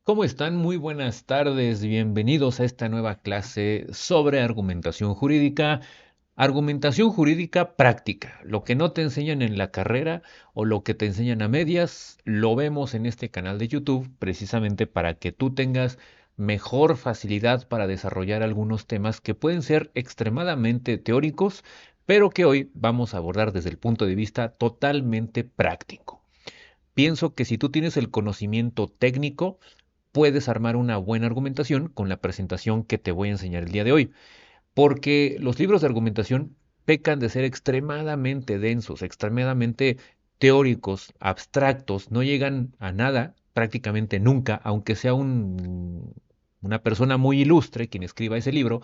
¿Cómo están? Muy buenas tardes. Bienvenidos a esta nueva clase sobre argumentación jurídica práctica. Lo que no te enseñan en la carrera o lo que te enseñan a medias, lo vemos en este canal de YouTube precisamente para que tú tengas mejor facilidad para desarrollar algunos temas que pueden ser extremadamente teóricos, pero que hoy vamos a abordar desde el punto de vista totalmente práctico. Pienso que si tú tienes el conocimiento técnico, puedes armar una buena argumentación con la presentación que te voy a enseñar el día de hoy, porque los libros de argumentación pecan de ser extremadamente densos, extremadamente teóricos, abstractos, no llegan a nada prácticamente nunca, aunque sea una persona muy ilustre quien escriba ese libro.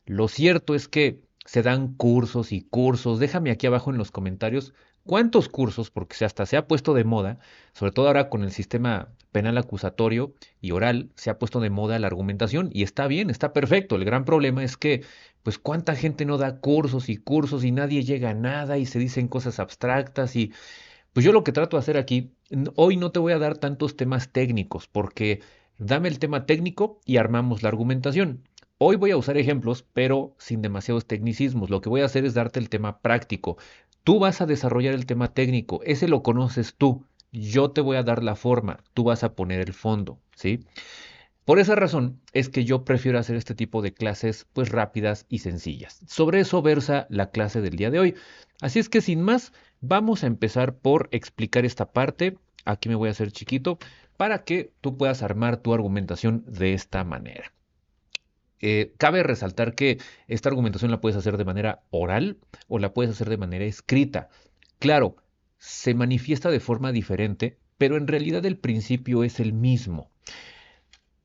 Lo cierto es que se dan cursos y cursos. Déjame aquí abajo en los comentarios cuántos cursos, porque hasta se ha puesto de moda, sobre todo ahora con el sistema penal acusatorio y oral, se ha puesto de moda la argumentación y está bien, está perfecto. El gran problema es que, pues, cuánta gente no da cursos y cursos y nadie llega a nada y se dicen cosas abstractas y, pues yo lo que trato de hacer aquí, hoy no te voy a dar tantos temas técnicos, porque dame el tema técnico y armamos la argumentación. Hoy voy a usar ejemplos, pero sin demasiados tecnicismos. Lo que voy a hacer es darte el tema práctico. Tú vas a desarrollar el tema técnico, ese lo conoces tú. Yo te voy a dar la forma, tú vas a poner el fondo, ¿sí? Por esa razón es que yo prefiero hacer este tipo de clases pues rápidas y sencillas. Sobre eso versa la clase del día de hoy. Así es que sin más, vamos a empezar por explicar esta parte. Aquí me voy a hacer chiquito para que tú puedas armar tu argumentación de esta manera. Cabe resaltar que esta argumentación la puedes hacer de manera oral o la puedes hacer de manera escrita. Claro, se manifiesta de forma diferente, pero en realidad el principio es el mismo.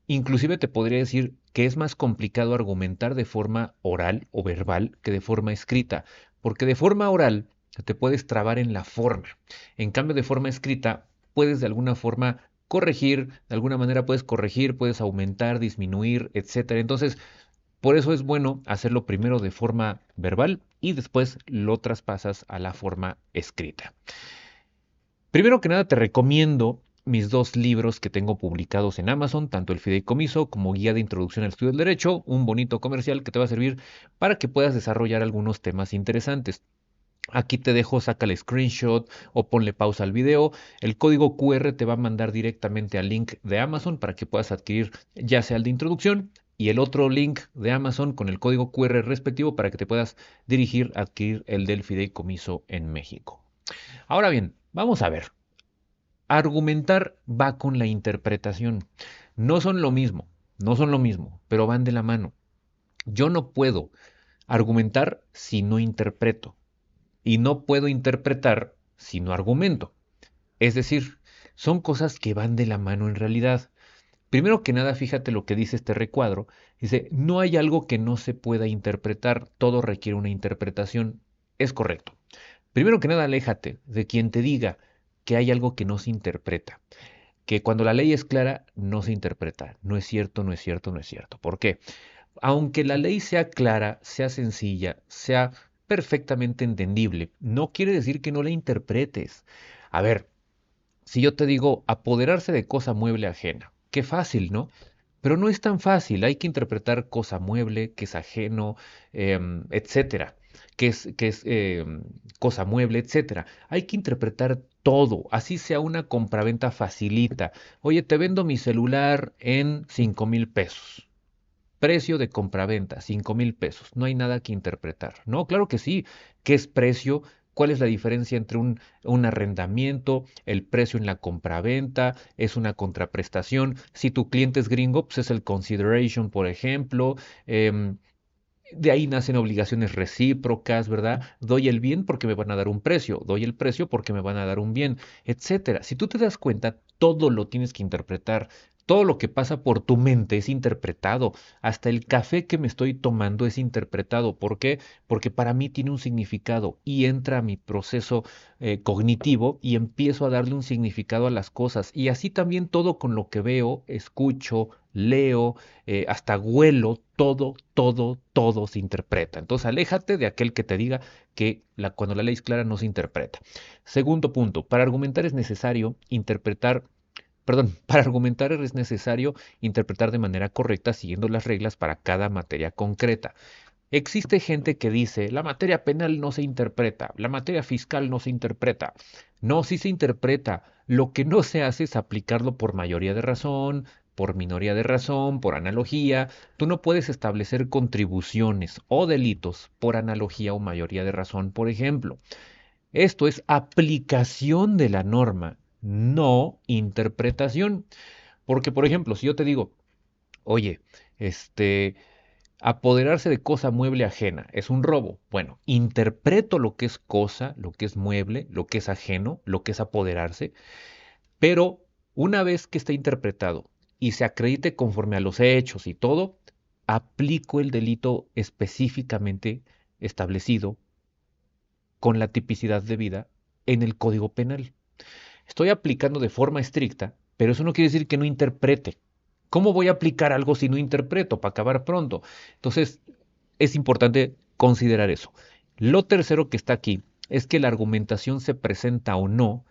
Inclusive te podría decir que es más complicado argumentar de forma oral o verbal que de forma escrita, porque de forma oral te puedes trabar en la forma. En cambio, de forma escrita puedes de alguna forma corregir, de alguna manera puedes corregir, puedes aumentar, disminuir, etcétera. Entonces, por eso es bueno hacerlo primero de forma verbal y después lo traspasas a la forma escrita. Primero que nada, te recomiendo mis dos libros que tengo publicados en Amazon, tanto El Fideicomiso como Guía de Introducción al Estudio del Derecho, un bonito comercial que te va a servir para que puedas desarrollar algunos temas interesantes. Aquí te dejo, sácale screenshot o ponle pausa al video. El código QR te va a mandar directamente al link de Amazon para que puedas adquirir ya sea el de introducción y el otro link de Amazon con el código QR respectivo para que te puedas dirigir a adquirir el del fideicomiso en México. Ahora bien, vamos a ver. Argumentar va con la interpretación. No son lo mismo, no son lo mismo, pero van de la mano. Yo no puedo argumentar si no interpreto y no puedo interpretar si no argumento. Es decir, son cosas que van de la mano en realidad. Primero que nada, fíjate lo que dice este recuadro. Dice, no hay algo que no se pueda interpretar, todo requiere una interpretación. Es correcto. Primero que nada, aléjate de quien te diga que hay algo que no se interpreta, que cuando la ley es clara no se interpreta. No es cierto, no es cierto, no es cierto. ¿Por qué? Aunque la ley sea clara, sea sencilla, sea perfectamente entendible, no quiere decir que no la interpretes. A ver, si yo te digo apoderarse de cosa mueble ajena, qué fácil, ¿no? Pero no es tan fácil, hay que interpretar cosa mueble, que es ajeno, etcétera, que es cosa mueble, etcétera. Hay que interpretar todo, así sea una compraventa facilita. Oye, te vendo mi celular en 5,000 pesos. Precio de compraventa, 5,000 pesos. No hay nada que interpretar. No, claro que sí. ¿Qué es precio? ¿Cuál es la diferencia entre un arrendamiento, el precio en la compraventa? ¿Es una contraprestación? Si tu cliente es gringo, pues es el consideration, por ejemplo. De ahí nacen obligaciones recíprocas, ¿verdad? Doy el bien porque me van a dar un precio, doy el precio porque me van a dar un bien, etcétera. Si tú te das cuenta, todo lo tienes que interpretar. Todo lo que pasa por tu mente es interpretado. Hasta el café que me estoy tomando es interpretado. ¿Por qué? Porque para mí tiene un significado y entra a mi proceso cognitivo y empiezo a darle un significado a las cosas. Y así también todo con lo que veo, escucho, leo, hasta huelo, todo se interpreta. Entonces, aléjate de aquel que te diga que cuando la ley es clara no se interpreta. Segundo punto, para argumentar es necesario interpretar perdón, para argumentar es necesario interpretar de manera correcta siguiendo las reglas para cada materia concreta. Existe gente que dice, la materia penal no se interpreta, la materia fiscal no se interpreta. No, sí se interpreta. Lo que no se hace es aplicarlo por mayoría de razón, por minoría de razón, por analogía. Tú no puedes establecer contribuciones o delitos por analogía o mayoría de razón, por ejemplo. Esto es aplicación de la norma, no interpretación. Porque, por ejemplo, si yo te digo, oye, este, apoderarse de cosa mueble ajena es un robo. Bueno, interpreto lo que es cosa, lo que es mueble, lo que es ajeno, lo que es apoderarse, pero una vez que esté interpretado y se acredite conforme a los hechos y todo, aplico el delito específicamente establecido con la tipicidad debida en el Código Penal. Estoy aplicando de forma estricta, pero eso no quiere decir que no interprete. ¿Cómo voy a aplicar algo si no interpreto para acabar pronto? Entonces, es importante considerar eso. Lo tercero que está aquí es que la argumentación se presenta o no,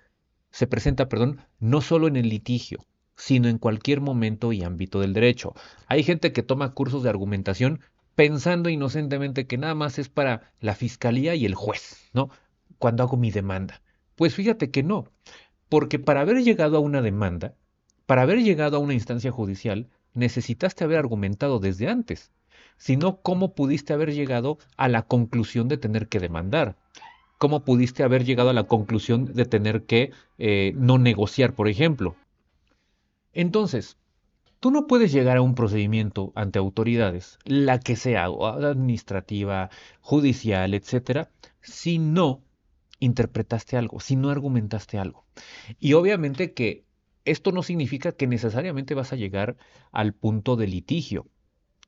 se presenta, perdón, no solo en el litigio, sino en cualquier momento y ámbito del derecho. Hay gente que toma cursos de argumentación pensando inocentemente que nada más es para la fiscalía y el juez, ¿no? Cuando hago mi demanda. Pues fíjate que no, porque para haber llegado a una demanda, para haber llegado a una instancia judicial, necesitaste haber argumentado desde antes. Si no, ¿cómo pudiste haber llegado a la conclusión de tener que demandar? ¿Cómo pudiste haber llegado a la conclusión de tener que no negociar, por ejemplo? Entonces, tú no puedes llegar a un procedimiento ante autoridades, la que sea, o administrativa, judicial, etcétera, si no interpretaste algo, si no argumentaste algo. Y obviamente que esto no significa que necesariamente vas a llegar al punto de litigio,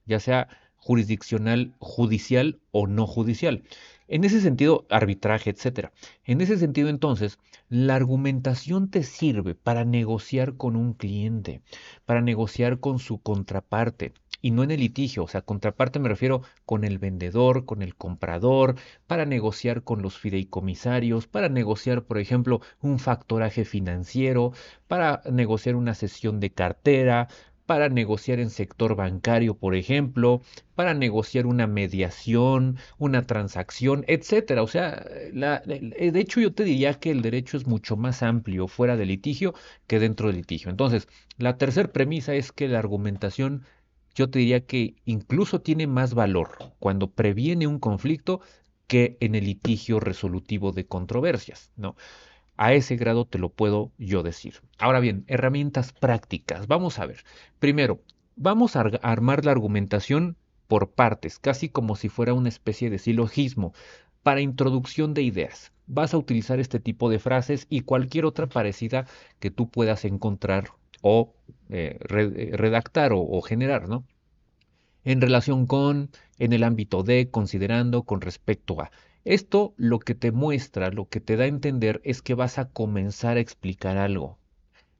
ya sea jurisdiccional, judicial o no judicial. En ese sentido, arbitraje, etcétera. En ese sentido, entonces, la argumentación te sirve para negociar con un cliente, para negociar con su contraparte. Y no en el litigio, o sea, contraparte me refiero con el vendedor, con el comprador, para negociar con los fideicomisarios, para negociar, por ejemplo, un factoraje financiero, para negociar una cesión de cartera, para negociar en sector bancario, por ejemplo, para negociar una mediación, una transacción, etcétera. O sea, de hecho yo te diría que el derecho es mucho más amplio fuera del litigio que dentro del litigio. Entonces, la tercera premisa es que la argumentación, yo te diría que incluso tiene más valor cuando previene un conflicto que en el litigio resolutivo de controversias, ¿no? A ese grado te lo puedo yo decir. Ahora bien, herramientas prácticas. Vamos a ver. Primero, vamos a armar la argumentación por partes, casi como si fuera una especie de silogismo. Para introducción de ideas, vas a utilizar este tipo de frases y cualquier otra parecida que tú puedas encontrar o redactar o generar, ¿no? En relación con, en el ámbito de, considerando, con respecto a. Esto lo que te muestra, lo que te da a entender es que vas a comenzar a explicar algo,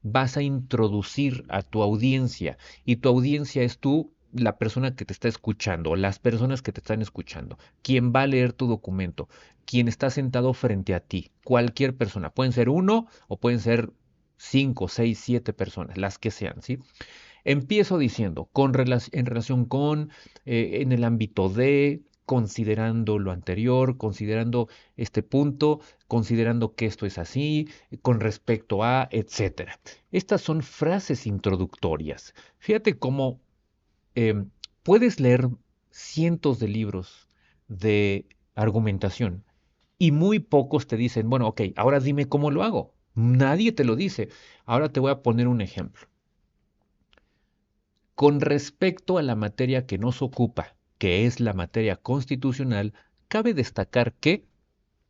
vas a introducir a tu audiencia y tu audiencia es tú, la persona que te está escuchando, o las personas que te están escuchando, quien va a leer tu documento, quien está sentado frente a ti, cualquier persona, pueden ser uno o pueden ser cinco, seis, siete personas, las que sean, ¿sí? Empiezo diciendo, en relación con, en el ámbito de, considerando lo anterior, considerando este punto, considerando que esto es así, con respecto a, etcétera. Estas son frases introductorias. Fíjate cómo em, puedes leer cientos de libros de argumentación y muy pocos te dicen, bueno, ok, ahora dime cómo lo hago. Nadie te lo dice. Ahora te voy a poner un ejemplo. Con respecto a la materia que nos ocupa, que es la materia constitucional, cabe destacar que,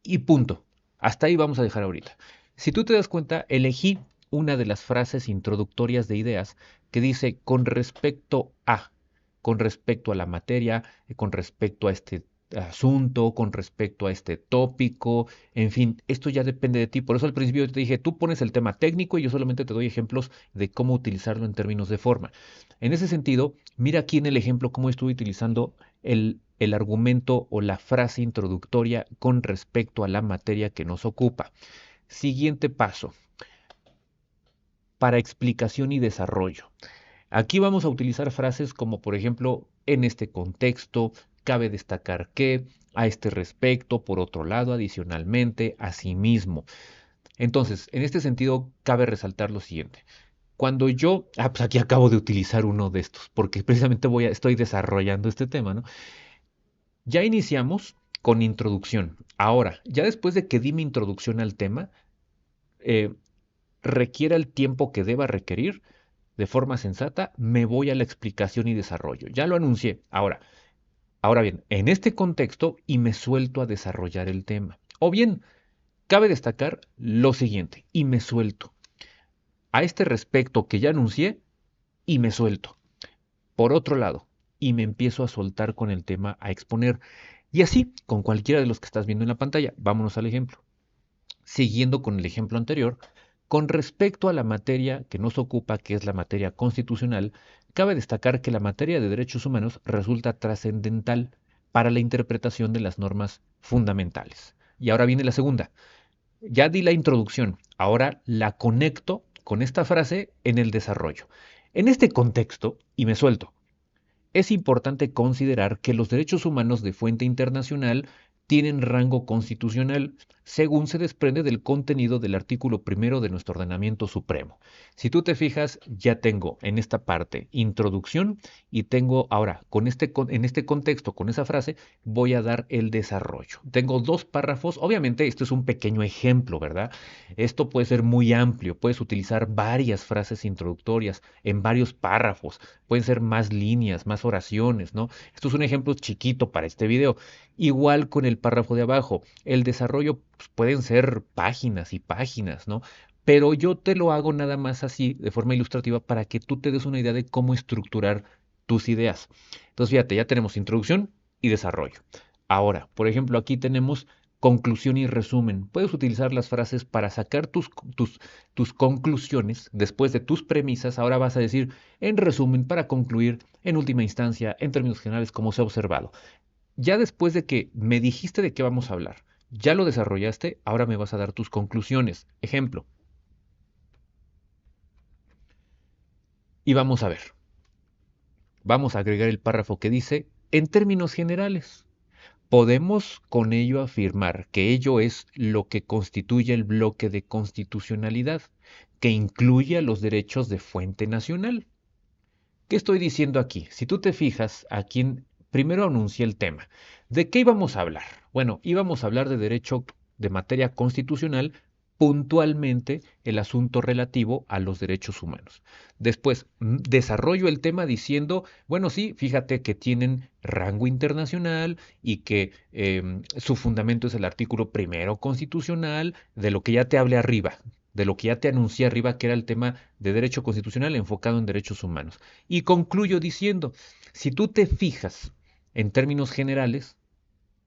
y punto, hasta ahí vamos a dejar ahorita. Si tú te das cuenta, elegí una de las frases introductorias de ideas que dice con respecto a la materia, con respecto a este asunto, con respecto a este tópico, en fin, esto ya depende de ti. Por eso al principio yo te dije, tú pones el tema técnico y yo solamente te doy ejemplos de cómo utilizarlo en términos de forma. En ese sentido, mira aquí en el ejemplo cómo estoy utilizando el argumento o la frase introductoria con respecto a la materia que nos ocupa. Siguiente paso. para explicación y desarrollo. Aquí vamos a utilizar frases como, por ejemplo, en este contexto, cabe destacar que, a este respecto, por otro lado, adicionalmente, asimismo. Entonces, en este sentido, cabe resaltar lo siguiente. Cuando yo, pues aquí acabo de utilizar uno de estos, porque precisamente estoy desarrollando este tema, ¿no? Ya iniciamos con introducción. Ahora, ya después de que di mi introducción al tema, eh, requiera el tiempo que deba requerir, de forma sensata, me voy a la explicación y desarrollo. Ya lo anuncié. Ahora bien, en este contexto y me suelto a desarrollar el tema. O bien, cabe destacar lo siguiente, y me suelto. A este respecto que ya anuncié, y me suelto. Por otro lado, y me empiezo a soltar con el tema a exponer. Y así, con cualquiera de los que estás viendo en la pantalla. Vámonos al ejemplo. Siguiendo con el ejemplo anterior, con respecto a la materia que nos ocupa, que es la materia constitucional, cabe destacar que la materia de derechos humanos resulta trascendental para la interpretación de las normas fundamentales. Y ahora viene la segunda. Ya di la introducción, ahora la conecto con esta frase en el desarrollo. En este contexto, y me suelto, es importante considerar que los derechos humanos de fuente internacional tienen rango constitucional, según se desprende del contenido del artículo primero de nuestro ordenamiento supremo. Si tú te fijas, ya tengo en esta parte introducción y tengo ahora, en este contexto, con esa frase, voy a dar el desarrollo. Tengo dos párrafos, obviamente esto es un pequeño ejemplo, ¿verdad? Esto puede ser muy amplio, puedes utilizar varias frases introductorias en varios párrafos, pueden ser más líneas, más oraciones, ¿no? Esto es un ejemplo chiquito para este video. Igual con el párrafo de abajo, el desarrollo pues, pueden ser páginas y páginas, ¿no? Pero yo te lo hago nada más así, de forma ilustrativa, para que tú te des una idea de cómo estructurar tus ideas. Entonces, fíjate, ya tenemos introducción y desarrollo. Ahora, por ejemplo, aquí tenemos conclusión y resumen. Puedes utilizar las frases para sacar tus conclusiones después de tus premisas. Ahora vas a decir, en resumen, para concluir, en última instancia, en términos generales, como se ha observado. Ya después de que me dijiste de qué vamos a hablar, ya lo desarrollaste, ahora me vas a dar tus conclusiones. Ejemplo. Y vamos a ver. Vamos a agregar el párrafo que dice, en términos generales. Podemos con ello afirmar que ello es lo que constituye el bloque de constitucionalidad, que incluye a los derechos de fuente nacional. ¿Qué estoy diciendo aquí? Si tú te fijas, primero anuncié el tema. ¿De qué íbamos a hablar? Bueno, íbamos a hablar de derecho de materia constitucional, puntualmente el asunto relativo a los derechos humanos. Después, desarrollo el tema diciendo, bueno, sí, fíjate que tienen rango internacional y que su fundamento es el artículo primero constitucional, de lo que ya te hablé arriba, de lo que ya te anuncié arriba, que era el tema de derecho constitucional enfocado en derechos humanos. Y concluyo diciendo, si tú te fijas en términos generales,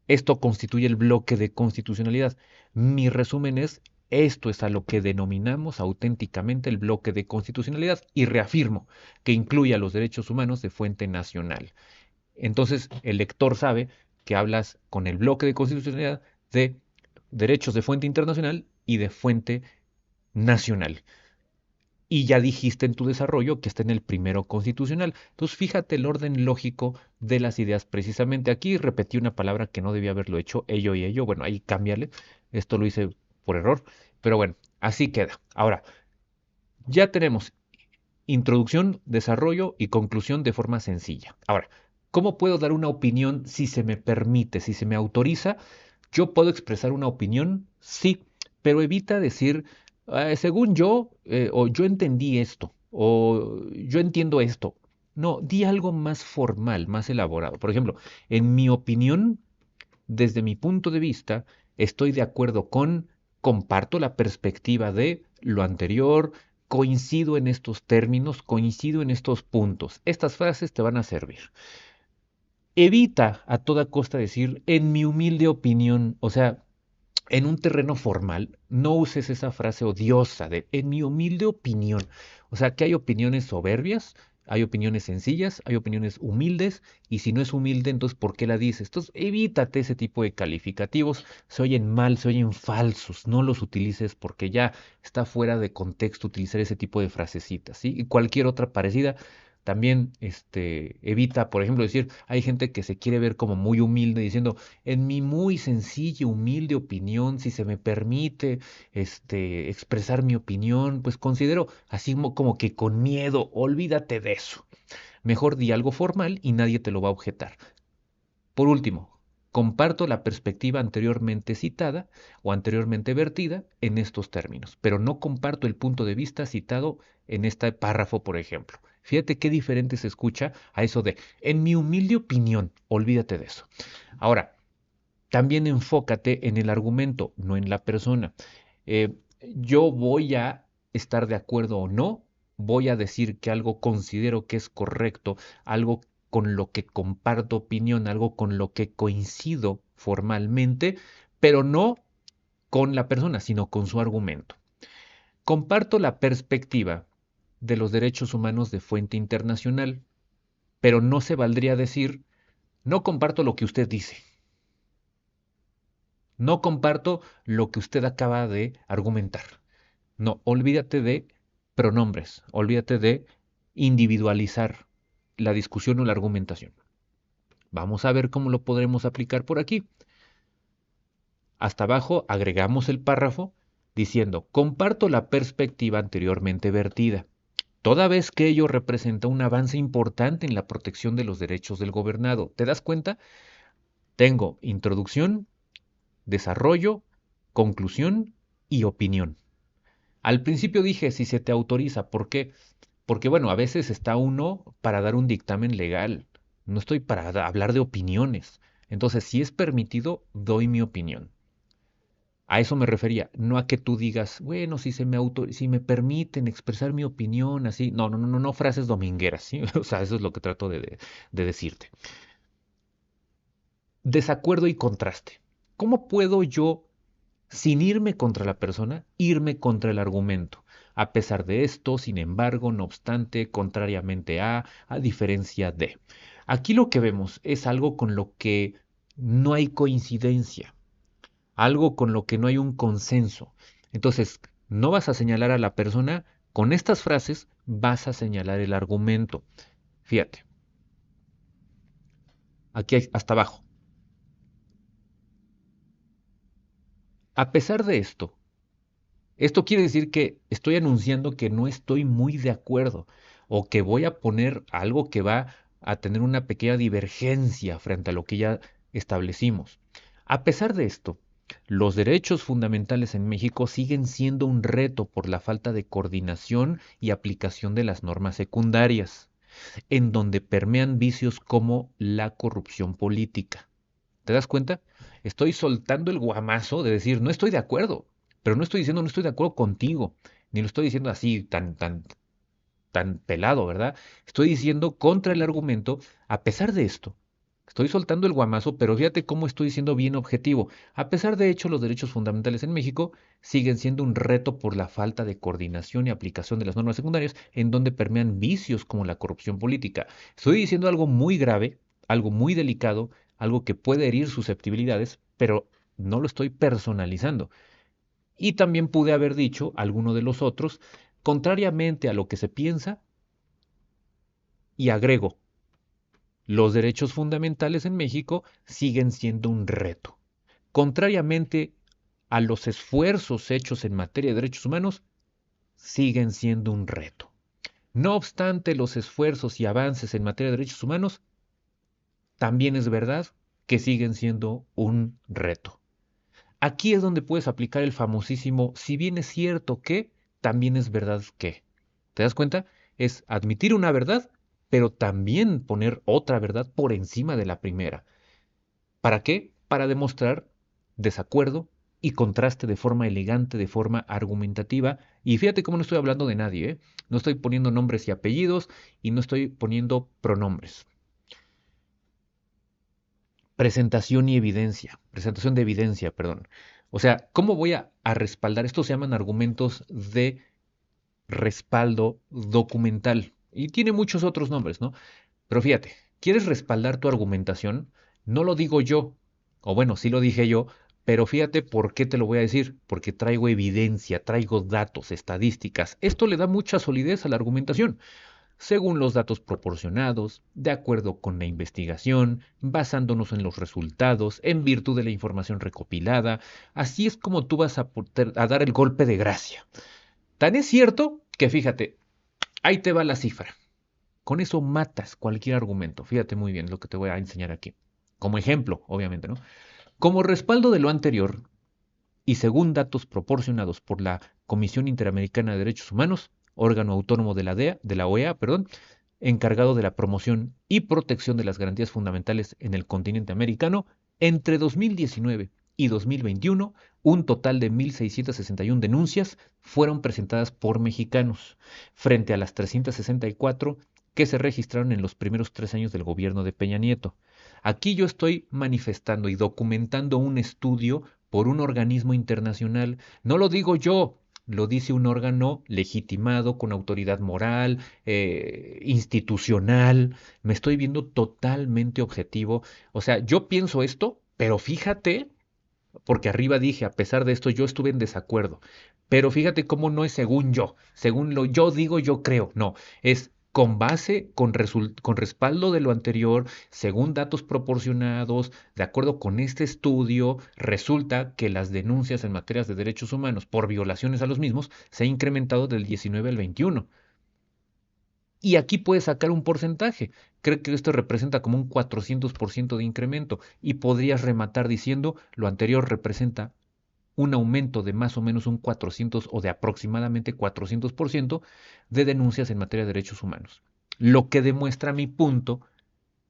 esto constituye el bloque de constitucionalidad. Mi resumen es, esto es a lo que denominamos auténticamente el bloque de constitucionalidad y reafirmo que incluye a los derechos humanos de fuente nacional. Entonces, el lector sabe que hablas con el bloque de constitucionalidad de derechos de fuente internacional y de fuente nacional. Y ya dijiste en tu desarrollo que está en el primero constitucional. Entonces, fíjate el orden lógico de las ideas. Precisamente aquí repetí una palabra que no debía haberlo hecho, ello y ello. Bueno, ahí cámbiale. Esto lo hice por error. Pero bueno, así queda. Ahora, ya tenemos introducción, desarrollo y conclusión de forma sencilla. Ahora, ¿cómo puedo dar una opinión si se me permite, si se me autoriza? Yo puedo expresar una opinión, sí, pero evita decir, según yo, o yo entendí esto, o yo entiendo esto. No, di algo más formal, más elaborado. Por ejemplo, en mi opinión, desde mi punto de vista, estoy de acuerdo comparto la perspectiva de lo anterior, coincido en estos términos, coincido en estos puntos. Estas frases te van a servir. Evita a toda costa decir, en mi humilde opinión, o sea, en un terreno formal, no uses esa frase odiosa de, en mi humilde opinión. O sea, que hay opiniones soberbias, Hay opiniones sencillas, hay opiniones humildes, y si no es humilde, entonces ¿por qué la dices? Entonces evítate ese tipo de calificativos, se oyen mal, se oyen falsos, no los utilices porque ya está fuera de contexto utilizar ese tipo de frasecitas, ¿sí? Y cualquier otra parecida. También evita, por ejemplo, decir, hay gente que se quiere ver como muy humilde diciendo, en mi muy sencilla, humilde opinión, si se me permite expresar mi opinión, pues considero así como que con miedo, olvídate de eso. Mejor di algo formal y nadie te lo va a objetar. Por último, comparto la perspectiva anteriormente citada o anteriormente vertida en estos términos, pero no comparto el punto de vista citado en este párrafo, por ejemplo. Fíjate qué diferente se escucha a eso de, en mi humilde opinión, olvídate de eso. Ahora, también enfócate en el argumento, no en la persona. Eh, yo voy a estar de acuerdo o no, voy a decir que algo considero que es correcto, algo con lo que comparto opinión, algo con lo que coincido formalmente, pero no con la persona, sino con su argumento. Comparto la perspectiva de los derechos humanos de fuente internacional, pero no se valdría decir, no comparto lo que usted dice. No comparto lo que usted acaba de argumentar. No, olvídate de pronombres, olvídate de individualizar la discusión o la argumentación. Vamos a ver cómo lo podremos aplicar por aquí. Hasta abajo agregamos el párrafo diciendo, comparto la perspectiva anteriormente vertida, toda vez que ello representa un avance importante en la protección de los derechos del gobernado. ¿Te das cuenta? Tengo introducción, desarrollo, conclusión y opinión. Al principio dije si se te autoriza, ¿por qué? Porque bueno, a veces está uno para dar un dictamen legal, no estoy para hablar de opiniones. Entonces, si es permitido, doy mi opinión. A eso me refería, no a que tú digas, bueno, si me permiten expresar mi opinión, así. No, no, no, no, no frases domingueras, ¿sí? O sea, eso es lo que trato de decirte. Desacuerdo y contraste. ¿Cómo puedo yo, sin irme contra la persona, irme contra el argumento? A pesar de esto, sin embargo, no obstante, contrariamente a diferencia de. Aquí lo que vemos es algo con lo que no hay coincidencia, algo con lo que no hay un consenso. Entonces, no vas a señalar a la persona, con estas frases vas a señalar el argumento. Fíjate, aquí hasta abajo. A pesar de esto quiere decir que estoy anunciando que no estoy muy de acuerdo o que voy a poner algo que va a tener una pequeña divergencia frente a lo que ya establecimos. A pesar de esto, los derechos fundamentales en México siguen siendo un reto por la falta de coordinación y aplicación de las normas secundarias, en donde permean vicios como la corrupción política. ¿Te das cuenta? Estoy soltando el guamazo de decir, no estoy de acuerdo, pero no estoy diciendo no estoy de acuerdo contigo, ni lo estoy diciendo así tan pelado, ¿verdad? Estoy diciendo contra el argumento, a pesar de esto, estoy soltando el guamazo, pero fíjate cómo estoy siendo bien objetivo. A pesar de hecho, los derechos fundamentales en México siguen siendo un reto por la falta de coordinación y aplicación de las normas secundarias, en donde permean vicios como la corrupción política. Estoy diciendo algo muy grave, algo muy delicado, algo que puede herir susceptibilidades, pero no lo estoy personalizando. Y también pude haber dicho alguno de los otros, contrariamente a lo que se piensa, y agrego, los derechos fundamentales en México siguen siendo un reto. Contrariamente a los esfuerzos hechos en materia de derechos humanos, siguen siendo un reto. No obstante los esfuerzos y avances en materia de derechos humanos, también es verdad que siguen siendo un reto. Aquí es donde puedes aplicar el famosísimo, si bien es cierto que, también es verdad que. ¿Te das cuenta? Es admitir una verdad, pero también poner otra verdad por encima de la primera. ¿Para qué? Para demostrar desacuerdo y contraste de forma elegante, de forma argumentativa. Y fíjate cómo no estoy hablando de nadie, ¿eh? No estoy poniendo nombres y apellidos y no estoy poniendo pronombres. Presentación de evidencia, perdón. O sea, ¿cómo voy a respaldar? Estos se llaman argumentos de respaldo documental. Y tiene muchos otros nombres, ¿no? Pero fíjate, ¿quieres respaldar tu argumentación? No lo digo yo, o bueno, sí lo dije yo, pero fíjate por qué te lo voy a decir, porque traigo evidencia, traigo datos, estadísticas. Esto le da mucha solidez a la argumentación, según los datos proporcionados, de acuerdo con la investigación, basándonos en los resultados, en virtud de la información recopilada. Así es como tú vas a dar el golpe de gracia. Tan es cierto que fíjate, ahí te va la cifra. Con eso matas cualquier argumento. Fíjate muy bien lo que te voy a enseñar aquí. Como ejemplo, obviamente, ¿no? Como respaldo de lo anterior, y según datos proporcionados por la Comisión Interamericana de Derechos Humanos, órgano autónomo de la DEA, de la OEA, perdón, encargado de la promoción y protección de las garantías fundamentales en el continente americano, entre 2019 y 2021, un total de 1.661 denuncias fueron presentadas por mexicanos, frente a las 364 que se registraron en los primeros 3 años del gobierno de Peña Nieto. Aquí yo estoy manifestando y documentando un estudio por un organismo internacional. No lo digo yo, lo dice un órgano legitimado con autoridad moral, institucional. Me estoy viendo totalmente objetivo. O sea, yo pienso esto, pero fíjate, porque arriba dije, a pesar de esto, yo estuve en desacuerdo. Pero fíjate cómo no es según yo. Según lo yo digo, yo creo. No, es con base, con respaldo de lo anterior, según datos proporcionados, de acuerdo con este estudio, resulta que las denuncias en materias de derechos humanos por violaciones a los mismos se han incrementado del 19 al 21. Y aquí puedes sacar un porcentaje. Creo que esto representa como un 400% de incremento y podrías rematar diciendo lo anterior representa un aumento de más o menos un 400 o de aproximadamente 400% de denuncias en materia de derechos humanos. Lo que demuestra mi punto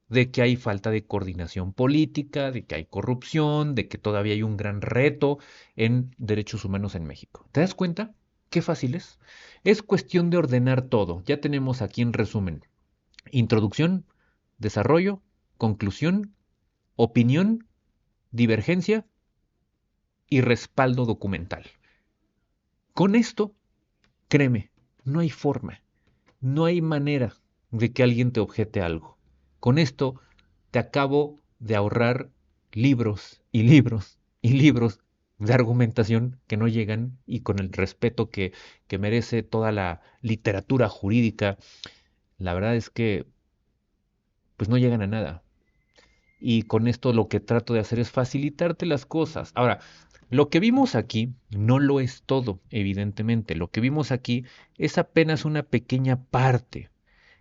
de que hay falta de coordinación política, de que hay corrupción, de que todavía hay un gran reto en derechos humanos en México. ¿Te das cuenta? Qué fácil es. Es cuestión de ordenar todo. Ya tenemos aquí en resumen introducción, desarrollo, conclusión, opinión, divergencia y respaldo documental. Con esto, créeme, no hay forma, no hay manera de que alguien te objete algo. Con esto te acabo de ahorrar libros y libros y libros de argumentación que no llegan y con el respeto que merece toda la literatura jurídica, la verdad es que pues no llegan a nada. Y con esto lo que trato de hacer es facilitarte las cosas. Ahora, lo que vimos aquí no lo es todo, evidentemente. Lo que vimos aquí es apenas una pequeña parte.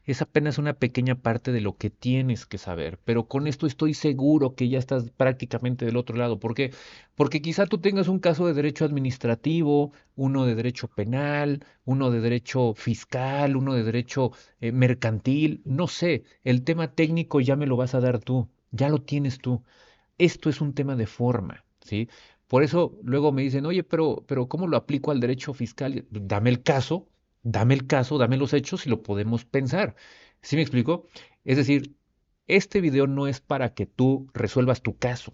Es apenas una pequeña parte de lo que tienes que saber. Pero con esto estoy seguro que ya estás prácticamente del otro lado. ¿Por qué? Porque quizá tú tengas un caso de derecho administrativo, uno de derecho penal, uno de derecho fiscal, uno de derecho mercantil. No sé, el tema técnico ya me lo vas a dar tú. Ya lo tienes tú. Esto es un tema de forma, ¿sí? Por eso luego me dicen, oye, pero ¿cómo lo aplico al derecho fiscal? Dame el caso, dame los hechos y lo podemos pensar. ¿Sí me explico? Es decir, este video no es para que tú resuelvas tu caso.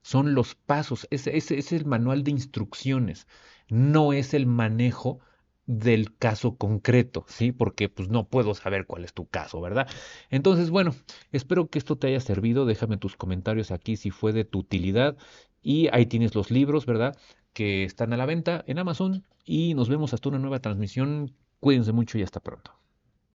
Son los pasos, ese es el manual de instrucciones, no es el manejo del caso concreto, ¿sí? Porque pues no puedo saber cuál es tu caso, ¿verdad? Entonces, bueno, espero que esto te haya servido, déjame tus comentarios aquí si fue de tu utilidad y ahí tienes los libros, ¿verdad? Que están a la venta en Amazon y nos vemos hasta una nueva transmisión. Cuídense mucho y hasta pronto.